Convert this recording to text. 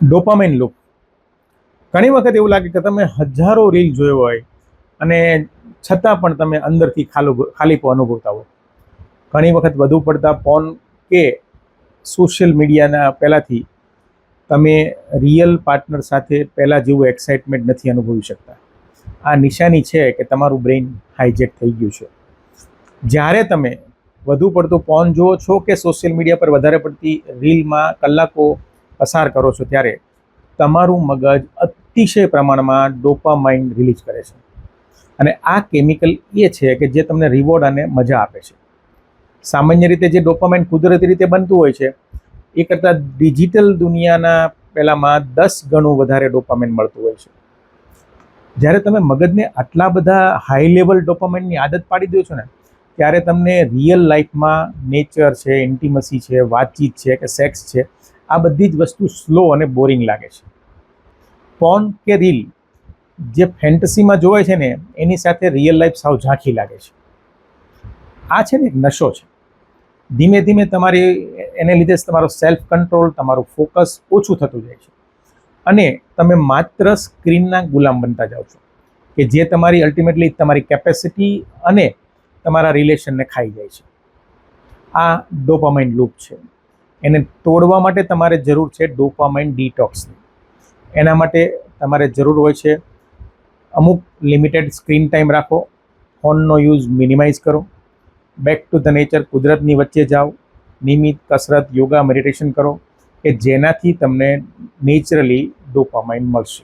Dopamine loop. ઘણી વખત એવું લાગે કે તમે હજારો રીલ જોયો હોય અને છતાં પણ તમે અંદરથી ખાલીપો અનુભવતા હોય. ઘણી વખત વધુ પડતા ફોન કે સોશિયલ મીડિયાના પહેલાંથી તમે રિયલ પાર્ટનર સાથે પહેલાં જેવું એક્સાઇટમેન્ટ નથી અનુભવી શકતા. આ નિશાની છે કે તમારું બ્રેઇન હાઇજેક થઈ ગયું છે. જ્યારે તમે વધુ પડતું ફોન જુઓ છો કે સોશિયલ મીડિયા પર વધારે પડતી રીલમાં કલાકો પસાર કરો છો, ત્યારે તમારું મગજ અતિશય પ્રમાણમાં ડોપામાઇન રિલીઝ કરે છે. અને આ કેમિકલ એ છે કે જે તમને રિવોર્ડ અને મજા આપે છે. સામાન્ય રીતે જે ડોપામાઇન કુદરતી રીતે બનતું હોય છે એ કરતાં ડિજિટલ દુનિયાના પહેલામાં 10 ગણું વધારે ડોપામાઇન મળતું હોય છે. જ્યારે તમે મગજને આટલા બધા હાઈ લેવલ ડોપામાઇનની આદત પાડી દો છો ને, ત્યારે તમને રિયલ લાઈફમાં નેચર છે, ઇન્ટિમસી છે, વાતચીત છે કે સેક્સ છે, આ બધી જ વસ્તુ સ્લો અને બોરિંગ લાગે છે. ફોન કે રીલ જે ફેન્ટસીમાં જોવાય છે ને, એની સાથે રિયલ લાઈફ સાવ ઝાંખી લાગે છે. આ છે ને એક નશો છે. ધીમે ધીમે એને લીધે તમારો સેલ્ફ કંટ્રોલ, તમારું ફોકસ ઓછું થતું જાય છે અને તમે માત્ર સ્ક્રીનના ગુલામ બનતા જાઓ છો, કે જે તમારી અલ્ટિમેટલી તમારી કેપેસિટી અને તમારા રિલેશનને ખાઈ જાય છે. આ ડોપામાઇન લૂપ છે. એને તોડવા માટે તમારે જરૂર છે ડોપામાઇન ડિટોક્સની. એના માટે તમારે જરૂર હોય છે અમુક લિમિટેડ સ્ક્રીન ટાઈમ રાખો, ફોનનો યુઝ મિનિમાઇઝ કરો, બેક ટુ ધ નેચર, કુદરતની વચ્ચે જાઓ, નિયમિત કસરત, યોગા, મેડિટેશન કરો કે જેનાથી તમને નેચરલી ડોપામાઇન મળશે.